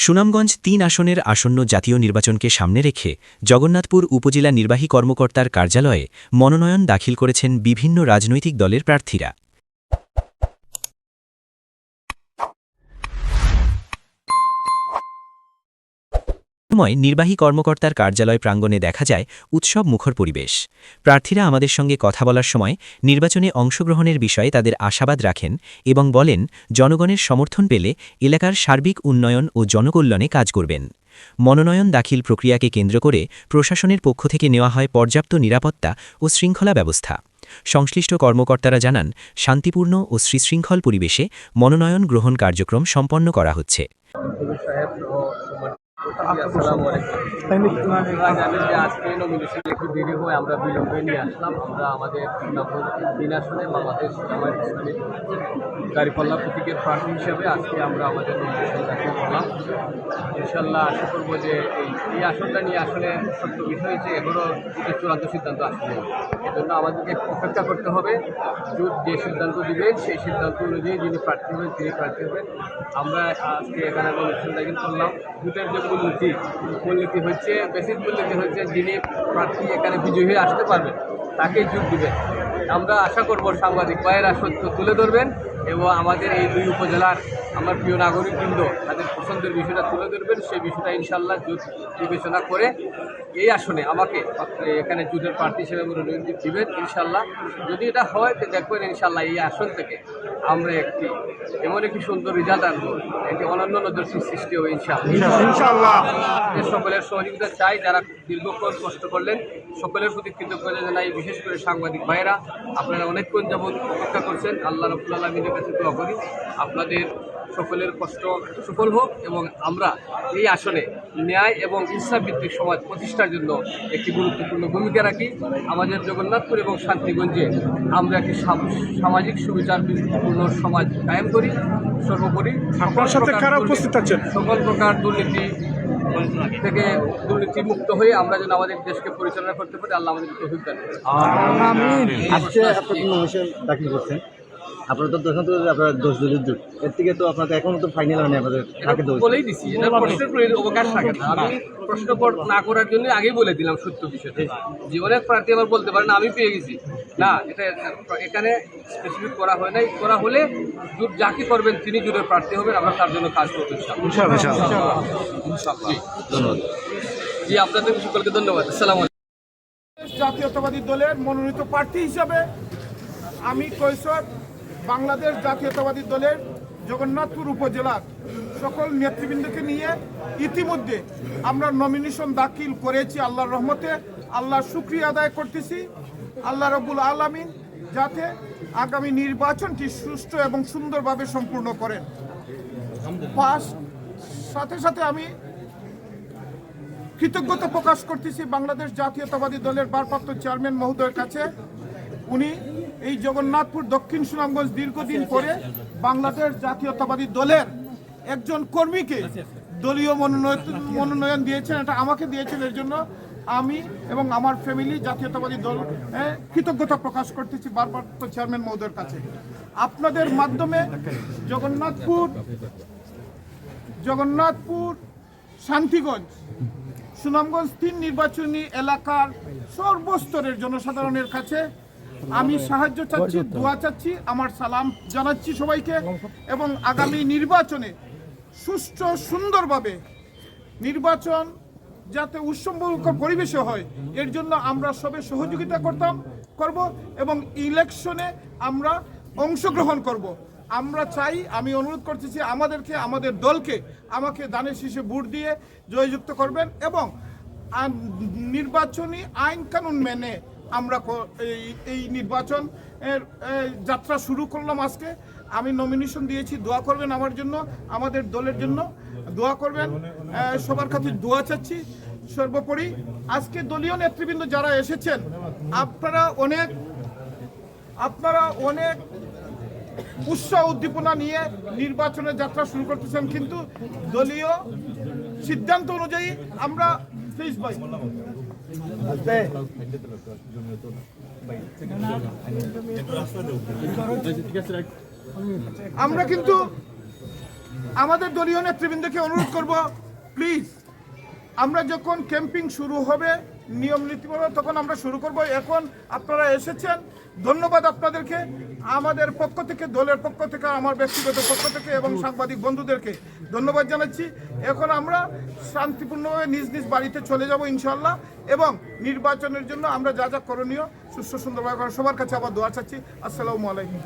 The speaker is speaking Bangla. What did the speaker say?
সুনামগঞ্জ ৩ আসনের আসন্ন জাতীয় নির্বাচনকে সামনে রেখে জগন্নাথপুর উপজেলা নির্বাহী কর্মকর্তার কার্যালয়ে মনোনয়ন দাখিল করেছেন বিভিন্ন রাজনৈতিক দলের প্রার্থীরা। সময় নির্বাহী কর্মকর্তার কার্যালয় প্রাঙ্গণে দেখা যায় উৎসব মুখর পরিবেশ। প্রার্থীরা আমাদের সঙ্গে কথা বলার সময় নির্বাচনে অংশগ্রহণের বিষয়ে তাদের আশাবাদ রাখেন এবং বলেন জনগণের সমর্থন পেলে এলাকার সার্বিক উন্নয়ন ও জনকল্যাণে কাজ করবেন। মনোনয়ন দাখিল প্রক্রিয়াকে কেন্দ্র করে প্রশাসনের পক্ষ থেকে নেওয়া হয় পর্যাপ্ত নিরাপত্তা ও শৃঙ্খলা ব্যবস্থা। সংশ্লিষ্ট কর্মকর্তারা জানান শান্তিপূর্ণ ও সুশৃঙ্খল পরিবেশে মনোনয়ন গ্রহণ কার্যক্রম সম্পন্ন করা হচ্ছে। আজকে নমিনেশন একটু দেরি হয়, আমরা বিলম্বে নিয়ে আসলাম। আমরা আমাদের 3 আসনে বাংলাদেশ জামায়াত ইসলামী দাঁড়িপাল্লা প্রতীকের প্রার্থী হিসাবে আজকে আমরা আমাদের নমিনেশন দাখিল করলাম। ইনশাল্লাহ আশা করবো যে এই আসনটা নিয়ে আসলে সত্য বিষয় হচ্ছে এখনও চূড়ান্ত সিদ্ধান্ত আসলে, এজন্য আমাদেরকে অপেক্ষা করতে হবে। যে সিদ্ধান্ত দিবেন সেই সিদ্ধান্ত অনুযায়ী যিনি প্রার্থী হবেন তিনি প্রার্থী হবেন। আমরা আজকে এখানে নমিনেশন দাখিল করলাম। দুটোর যে মূলনীতি হচ্ছে, বেসিক মূলনীতি হচ্ছে যিনি প্রার্থী এখানে বিজয়ী হয়ে আসতে পারবেন তাকেই যোগ দিবেন। আমরা আশা করব সাংবাদিক ভাইয়েরা সত্য তুলে ধরবেন এবং আমাদের এই 2 উপজেলার আমার প্রিয় নাগরিকবৃন্দ তাদের পছন্দের বিষয়টা তুলে ধরবেন। সেই বিষয়টা ইনশাল্লাহ জোট বিবেচনা করে এই আসনে আমাকে এখানে জোটের প্রার্থী হিসেবে মনোনয়ন দিবেন ইনশাল্লাহ। যদি এটা হয় তো দেখবেন ইনশাল্লাহ এই আসন থেকে আমরা এমন একটি সুন্দর রেজাল্ট আনবো, একটি অনন্য নজরসির সৃষ্টি হবে ইনশাল্লাহ। সকলের সহযোগিতা চাই, যারা দীর্ঘক্ষণ কষ্ট করলেন সকলের প্রতি কৃতজ্ঞতা জানাই। বিশেষ করে সাংবাদিক ভাইয়েরা, আপনারা অনেকক্ষণ যাবৎ অপেক্ষা করছেন। আল্লাহ রাব্বুল আলামিনের কাছে দোয়া করি আপনাদের সকলের কষ্ট সফল হোক এবং আমরা এই আসনে ন্যায় এবং ইনসাফ ভিত্তিক সমাজ প্রতিষ্ঠার জন্য একটি গুরুত্বপূর্ণ ভূমিকা রাখি। আমাদের জগন্নাথপুর এবং শান্তিগঞ্জে আমরা একটি সামাজিক সুবিচারপূর্ণ সমাজ কায়েম করি। সর্বোপরি আপনার সাথে কারা উপস্থিত আছেন? সকল প্রকার দুর্নীতি থেকে দুর্নীতি মুক্ত হয়ে আমরা যেন আমাদের দেশকে পরিচালনা করতে পারি। আল্লাহ আমাদের তৌফিক দান করুন। আজকে আপনি নমিনেশন দাখিল করছেন, আপনারা তো দোষ আপনার 10 দলীয় জোট, এর থেকে তো আপনাদের এখনো তো ফাইনাল হয়নি, আপনাদের কাকে দোষ বলেই দিছি। এটা প্রশ্নের অবকাশ থাকে না, আমি প্রশ্ন না করার জন্য আগেই বলে দিলাম সত্য বিষয়টা। জীবনের প্রার্থী আবার বলতে পারেন আমি পেয়ে গেছি না, এটা এখানে স্পেসিফিক করা হয় নাই। করা হলে জোট যাকে করবেন তিনি জোটের প্রার্থী হবেন, আমরা তার জন্য কাজ করবো ইনশাআল্লাহ। ধন্যবাদ জি, আপনাদের সকলকে ধন্যবাদ। আসসালামু আলাইকুম। জাতীয়তাবাদী দলের মনোনীত প্রার্থী হিসাবে আমি কৈশোর বাংলাদেশ জাতীয়তাবাদী দলের জগন্নাথপুর উপজেলার সকল নেতৃবৃন্দকে নিয়ে ইতিমধ্যে আমরা নমিনেশন দাখিল করেছি। আল্লাহর রহমতে আল্লাহর শুকরিয়া আদায় করতেছি আল্লাহ রাব্বুল আলামিন যাতে আগামী নির্বাচনটি সুষ্ঠু এবং সুন্দরভাবে সম্পূর্ণ করেন। সাথে সাথে আমি কৃতজ্ঞতা প্রকাশ করতেছি বাংলাদেশ জাতীয়তাবাদী দলের ভারপ্রাপ্ত চেয়ারম্যান মহোদয়ের কাছে। উনি এই জগন্নাথপুর দক্ষিণ সুনামগঞ্জ দীর্ঘদিন পরে বাংলাদেশ জাতীয়তাবাদী দলের একজন কর্মীকে দলীয় মনোনয়ন দিয়েছেন, এটা আমাকে দিয়েছেন। এর জন্য আমি এবং আমার ফ্যামিলি জাতীয়তাবাদী দল কৃতজ্ঞতা প্রকাশ করতেছি ভারপ্রাপ্ত চেয়ারম্যান মহোদয়ের কাছে। আপনাদের মাধ্যমে জগন্নাথপুর শান্তিগঞ্জ সুনামগঞ্জ 3 নির্বাচনী এলাকার সর্বস্তরের জনসাধারণের কাছে আমি সাহায্য চাচ্ছি, দোয়া চাচ্ছি, আমার সালাম জানাচ্ছি সবাইকে। এবং আগামী নির্বাচনে সুষ্ঠু সুন্দরভাবে নির্বাচন যাতে উৎসবমুখর পরিবেশে হয় এর জন্য আমরা সবে সহযোগিতা করব এবং ইলেকশনে আমরা অংশগ্রহণ করব। আমরা চাই, আমি অনুরোধ করতেছি আমাদেরকে, আমাদের দলকে আমাকে দানের শীষে ভোট দিয়ে জয়যুক্ত করবেন এবং নির্বাচনী আইন কানুন মেনে আমরা এই নির্বাচন যাত্রা শুরু করলাম। আজকে আমি নমিনেশন দিয়েছি, দোয়া করবেন আমার জন্য, আমাদের দলের জন্য দোয়া করবেন। সবার কাছে দোয়া চাচ্ছি। সর্বোপরি আজকে দলীয় নেতৃবৃন্দ যারা এসেছেন, আপনারা অনেক উৎসাহ উদ্দীপনা নিয়ে নির্বাচনের যাত্রা শুরু করতেছেন, কিন্তু দলীয় সিদ্ধান্ত অনুযায়ী আমরা আমরা কিন্তু আমাদের দলীয় নেতৃবৃন্দকে অনুরোধ করব, প্লিজ আমরা যখন ক্যাম্পিং শুরু হবে নিয়ম নীতি মতো তখন আমরা শুরু করব। এখন আপনারা এসেছেন, ধন্যবাদ আপনাদেরকে। আমাদের পক্ষ থেকে, দলের পক্ষ থেকে, আমার ব্যক্তিগত পক্ষ থেকে এবং সাংবাদিক বন্ধুদেরকে ধন্যবাদ জানাচ্ছি। এখন আমরা শান্তিপূর্ণভাবে নিজ নিজ বাড়িতে চলে যাব ইনশাল্লাহ, এবং নির্বাচনের জন্য আমরা যা যা করণীয় সুস্থ সুন্দরভাবে সবার কাছে আবার দোয়া চাচ্ছি। আসসালামু আলাইকুম।